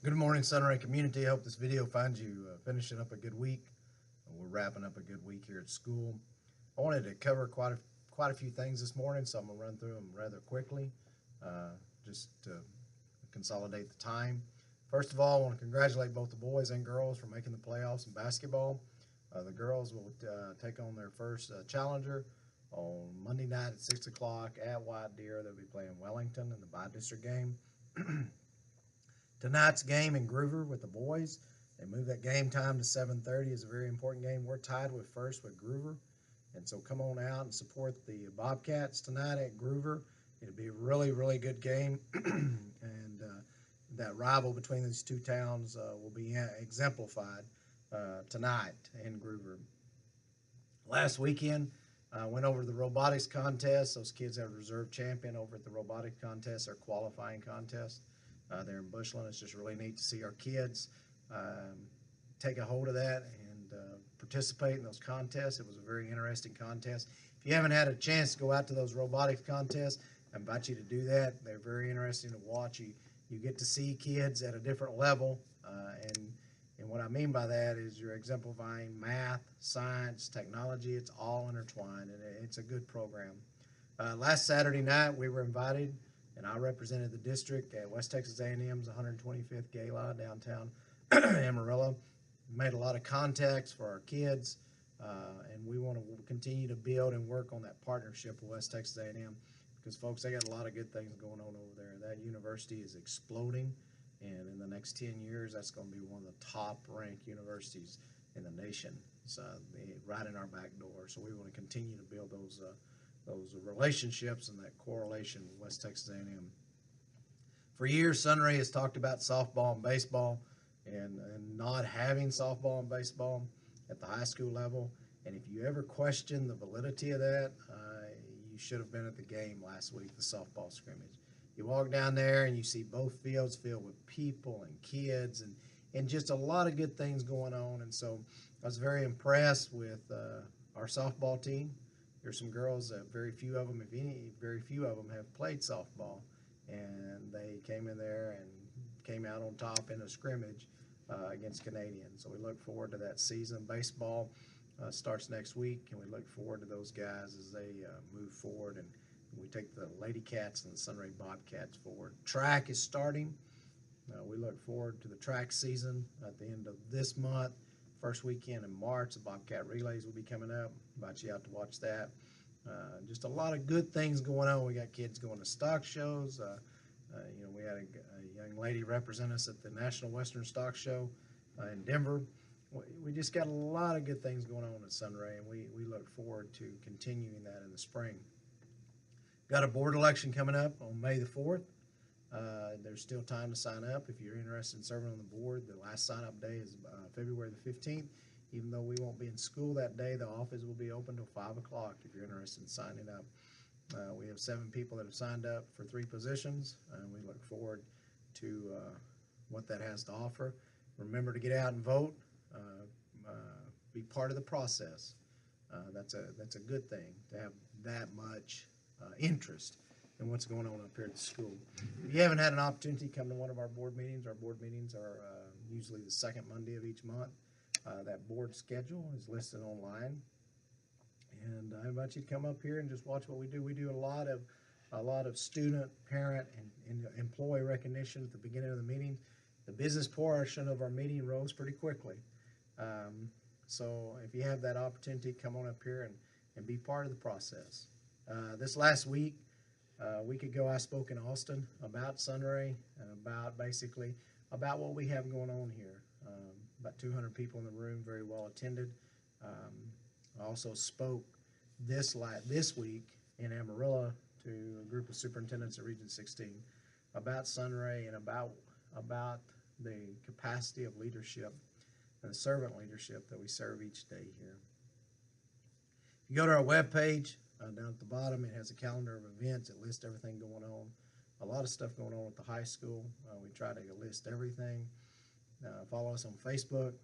Good morning, Sunray community. I hope this video finds you finishing up a good week. We're wrapping up a good week here at school. I wanted to cover quite a few things this morning, so I'm going to run through them rather quickly, just to consolidate the time. First of all, I want to congratulate both the boys and girls for making the playoffs in basketball. The girls will take on their first challenger on Monday night at 6 o'clock at White Deer. They'll be playing Wellington in the bi-district game. Tonight's game in Groover with the boys, they moved that game time to 7:30. Is a very important game. We're tied with first with Groover, and so come on out and support the Bobcats tonight at Groover. It'll be a really good game, and that rival between these two towns will be exemplified tonight in Groover. Last weekend, I went over to the robotics contest. Those kids have a reserve champion over at the robotics contest, their qualifying contest. There in Bushland. It's just really neat to see our kids take a hold of that and participate in those contests. It was a very interesting contest. If you haven't had a chance to go out to those robotics contests, I invite you to do that. They're very interesting to watch. You get to see kids at a different level, and what I mean by that is you're exemplifying math, science, technology. It's all intertwined, and it's a good program. Last Saturday night, we were invited, and I represented the district at West Texas A&M's 125th Gala downtown Amarillo. Made a lot of contacts for our kids, and we want to continue to build and work on that partnership with West Texas A&M because, folks, they got a lot of good things going on over there. That university is exploding, and in the next 10 years, that's going to be one of the top-ranked universities in the nation. It's right in our back door, so we want to continue to build those relationships and that correlation with West Texas A&M. For years, Sunray has talked about softball and baseball and not having softball and baseball at the high school level. And if you ever question the validity of that, you should have been at the game last week, the softball scrimmage. You walk down there and you see both fields filled with people and kids and just a lot of good things going on. And so I was very impressed with our softball team. There's some girls that very few of them, if any, very few of them have played softball, and they came in there and came out on top in a scrimmage against Canadians. So we look forward to that season. Baseball starts next week, and we look forward to those guys as they move forward, and we take the Lady Cats and the Sunray Bobcats forward. Track is starting. We look forward to the track season at the end of this month. First weekend in March, the Bobcat Relays will be coming up. Invite you out to watch that. Just a lot of good things going on. We got kids going to stock shows. We had a young lady represent us at the National Western Stock Show in Denver. We just got a lot of good things going on at Sunray, and we look forward to continuing that in the spring. Got a board election coming up on May the 4th. There's still time to sign up if you're interested in serving on the board. The last sign-up day is February the 15th. Even though we won't be in school that day, the office will be open till 5 o'clock if you're interested in signing up. We have 7 people that have signed up for 3 positions, and we look forward to what that has to offer. Remember to get out and vote. Be part of the process. That's a good thing to have that much interest in what's going on up here at the school. If you haven't had an opportunity, come to one of our board meetings. Our board meetings are usually the second Monday of each month. That board schedule is listed online, and I invite you to come up here and just watch what we do. We do a lot of student, parent, and employee recognition at the beginning of the meeting. The business portion of our meeting rose pretty quickly. So if you have that opportunity, come on up here and be part of the process. This last week, a week ago, I spoke in Austin about Sunray and about what we have going on here. About 200 people in the room, very well attended. I also spoke this week in Amarillo to a group of superintendents at Region 16 about Sunray and about the capacity of leadership and the servant leadership that we serve each day here. If you go to our webpage, down at the bottom, it has a calendar of events. It lists everything going on. A lot of stuff going on at the high school. We try to list everything. Follow us on Facebook.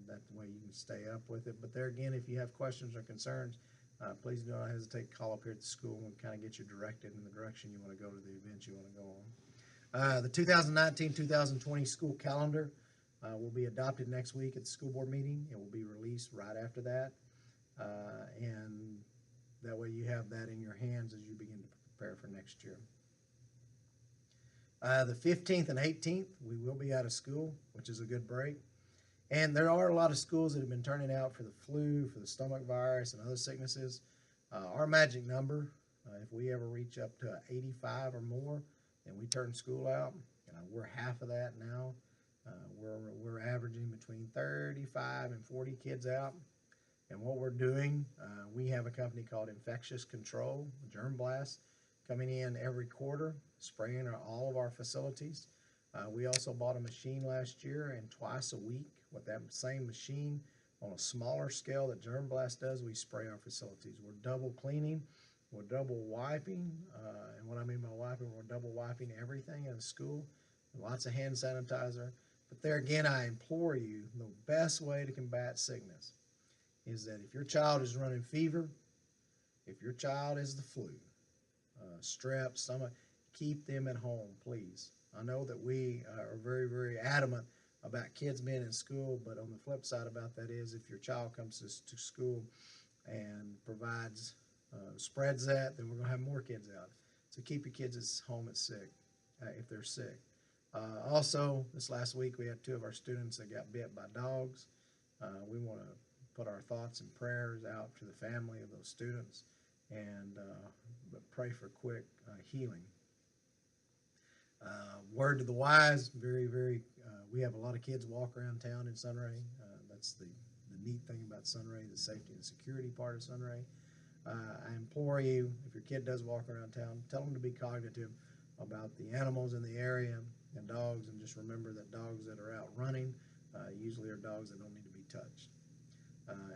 That way you can stay up with it. But there again, if you have questions or concerns, please do not hesitate to call up here at the school and kind of get you directed in the direction you want to go to the events you want to go on. The 2019-2020 school calendar will be adopted next week at the school board meeting. It will be released right after that. And that way you have that in your hands as you begin to prepare for next year. The 15th and 18th, we will be out of school, which is a good break. And there are a lot of schools that have been turning out for the flu, for the stomach virus, and other sicknesses. Our magic number, if we ever reach up to 85 or more, then we turn school out. We're half of that now. We're averaging between 35 and 40 kids out. And what we're doing, we have a company called Infectious Control, Germ Blast, coming in every quarter, spraying all of our facilities. We also bought a machine last year, and twice a week with that same machine on a smaller scale that Germ Blast does, we spray our facilities. We're double cleaning, we're double wiping, and what I mean by wiping, we're double wiping everything in the school, lots of hand sanitizer. But there again, I implore you, the best way to combat sickness is that if your child is running fever, if your child is the flu, strep, stomach, keep them at home, please. I know that we are very, very adamant about kids being in school, but on the flip side about that is if your child comes to school and provides, spreads that, then we're going to have more kids out. So keep your kids at home if they're sick. Also, this last week we had 2 of our students that got bit by dogs. We want to put our thoughts and prayers out to the family of those students and pray for quick healing. Word to the wise, we have a lot of kids walk around town in Sunray. That's the neat thing about Sunray, the safety and security part of Sunray. I implore you, if your kid does walk around town, tell them to be cognitive about the animals in the area and dogs, and just remember that dogs that are out running usually are dogs that don't need to be touched.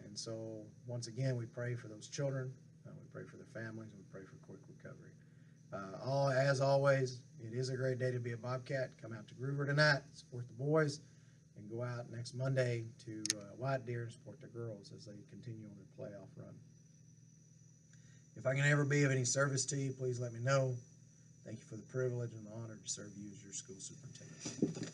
And so, once again, we pray for those children, we pray for their families, and we pray for quick recovery. As always, it is a great day to be a Bobcat. Come out to Groover tonight, support the boys, and go out next Monday to White Deer and support the girls as they continue on their playoff run. If I can ever be of any service to you, please let me know. Thank you for the privilege and the honor to serve you as your school superintendent.